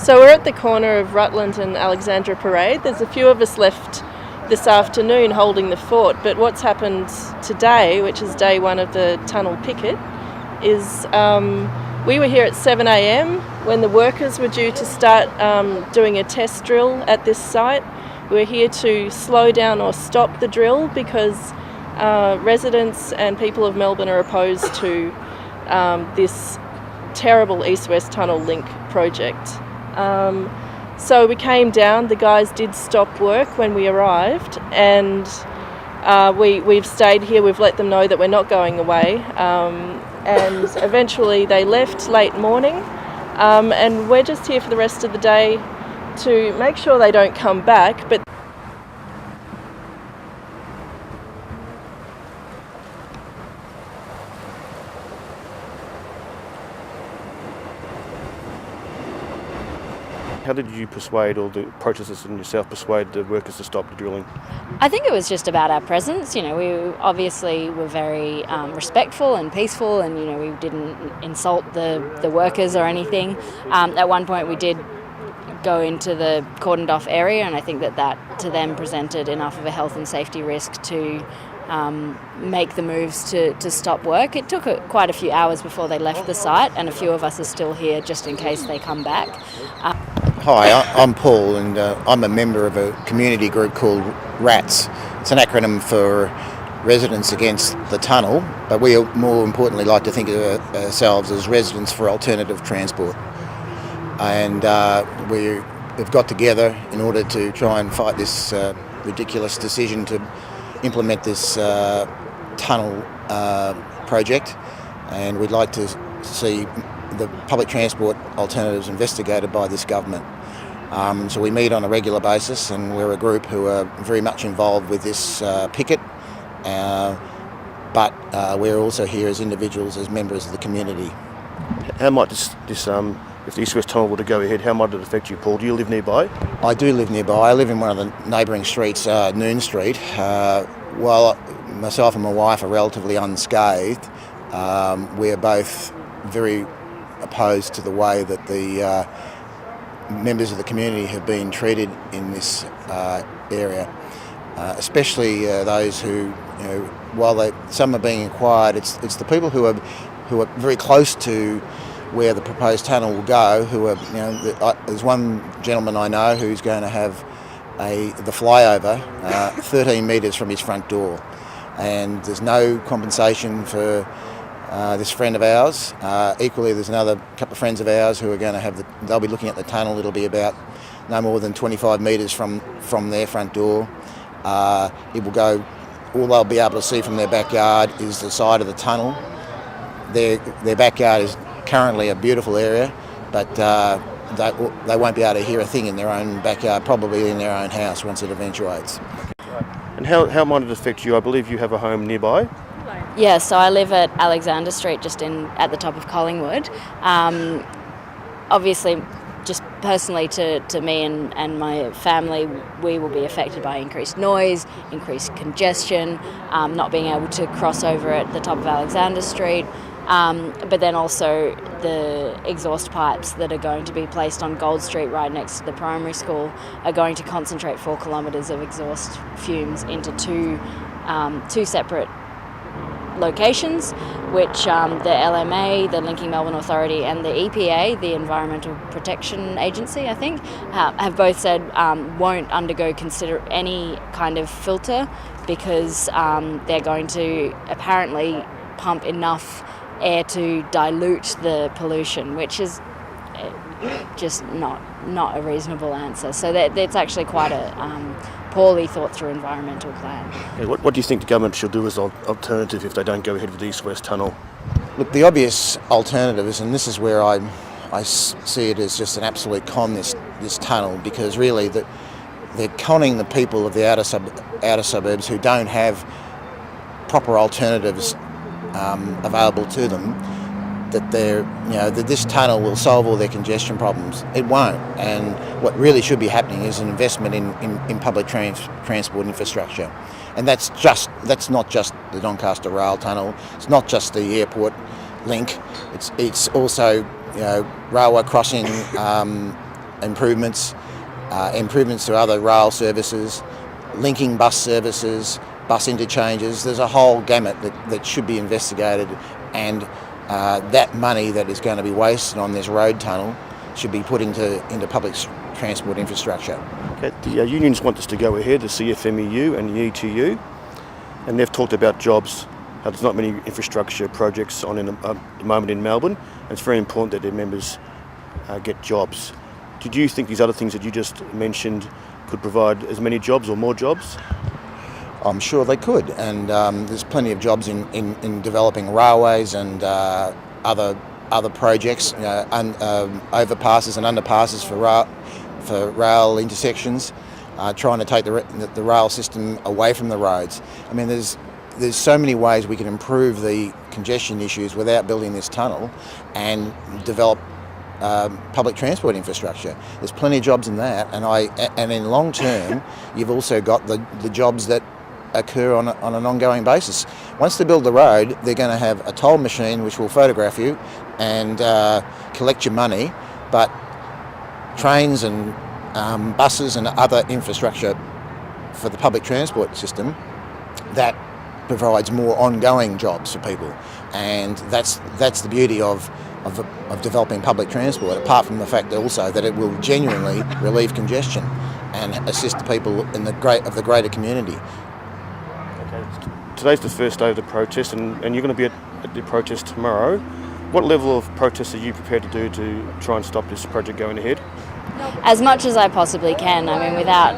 So we're at the corner of Rutland and Alexandra Parade. There's a few of us left this afternoon holding the fort, but what's happened today, which is day one of the tunnel picket, is we were here at 7 a.m. when the workers were due to start doing a test drill at this site. We're here to slow down or stop the drill because residents and people of Melbourne are opposed to this terrible east-west tunnel link project. So we came down, the guys did stop work when we arrived, and we've stayed here, we've let them know that we're not going away, and eventually they left late morning, and we're just here for the rest of the day to make sure they don't come back. But how did you persuade, or the protesters and yourself persuade the workers to stop the drilling? I think it was just about our presence. We obviously were very respectful and peaceful, and we didn't insult the workers or anything. At one point we did go into the cordoned off area, and I think that to them presented enough of a health and safety risk to make the moves to stop work. It took quite a few hours before they left the site, and a few of us are still here just in case they come back. Hi, I'm Paul, and I'm a member of a community group called RATS. It's an acronym for Residents Against the Tunnel, but we more importantly like to think of ourselves as Residents for Alternative Transport. And we've got together in order to try and fight this ridiculous decision to implement this tunnel project, and we'd like to see the public transport alternatives investigated by this government. So we meet on a regular basis, and we're a group who are very much involved with this picket, but we're also here as individuals, as members of the community. How might this if the east-west tunnel were to go ahead, how might it affect you, Paul? Do you live nearby? I do live nearby. I live in one of the neighbouring streets, Noon Street. While myself and my wife are relatively unscathed, we're both very opposed to the way that the members of the community have been treated in this area, especially those who, while some are being inquired, it's the people who are very close to where the proposed tunnel will go, who are, there's one gentleman I know who's going to have the flyover 13 metres from his front door, and there's no compensation for this friend of ours. Equally, there's another couple of friends of ours who are going to they'll be looking at the tunnel. It'll be about no more than 25 metres from their front door. It will go, all they'll be able to see from their backyard is the side of the tunnel. Their backyard is currently a beautiful area, but they won't be able to hear a thing in their own backyard, probably in their own house once it eventuates. And how might it affect you? I believe you have a home nearby. Yeah, so I live at Alexander Street, just at the top of Collingwood. Obviously, just personally to me and my family, we will be affected by increased noise, increased congestion, not being able to cross over at the top of Alexander Street. But then also the exhaust pipes that are going to be placed on Gold Street right next to the primary school are going to concentrate 4 kilometres of exhaust fumes into two separate locations, which the LMA, the Linking Melbourne Authority, and the EPA, the Environmental Protection Agency, I think, have both said won't consider any kind of filter because they're going to apparently pump enough air to dilute the pollution, which is just not a reasonable answer. So that's actually quite a poorly thought through environmental plan. Okay, what do you think the government should do as an alternative if they don't go ahead with the east-west tunnel? Look, the obvious alternative is, and this is where I see it as just an absolute con, this tunnel, because really they're conning the people of the outer suburbs who don't have proper alternatives available to them, that that this tunnel will solve all their congestion problems. It won't. And what really should be happening is an investment in public transport infrastructure. And that's not just the Doncaster Rail Tunnel. It's not just the airport link. It's also railway crossing improvements, improvements to other rail services, linking bus services, bus interchanges. There's a whole gamut that should be investigated, and that money that is going to be wasted on this road tunnel should be put into public transport infrastructure. Okay, the unions want us to go ahead, the CFMEU and the ETU, and they've talked about jobs. There's not many infrastructure projects on at the moment in Melbourne, and it's very important that their members get jobs. Did you think these other things that you just mentioned could provide as many jobs or more jobs? I'm sure they could, and there's plenty of jobs in developing railways and other projects, overpasses and underpasses for rail intersections, trying to take the rail system away from the roads. I mean, there's so many ways we can improve the congestion issues without building this tunnel and develop public transport infrastructure. There's plenty of jobs in that, and in long term, you've also got the jobs that occur on an ongoing basis. Once they build the road, they're going to have a toll machine which will photograph you and collect your money, but trains and buses and other infrastructure for the public transport system, that provides more ongoing jobs for people, and that's the beauty of developing public transport, apart from the fact also that it will genuinely relieve congestion and assist the people in the greater community. Okay, today's the first day of the protest, and you're going to be at the protest tomorrow. What level of protest are you prepared to do to try and stop this project going ahead? As much as I possibly can. I mean, without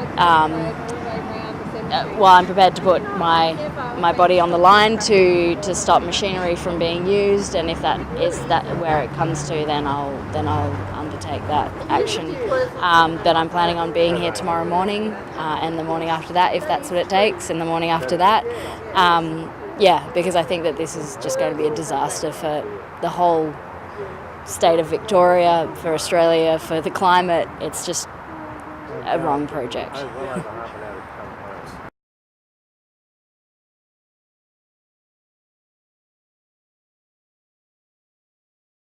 I'm prepared to put my body on the line to stop machinery from being used, and if that is where it comes to, then I'll undertake that action. But I'm planning on being here tomorrow morning and the morning after that, if that's what it takes, and the morning after that. Because I think that this is just going to be a disaster for the whole state of Victoria, for Australia, for the climate. It's just a wrong project.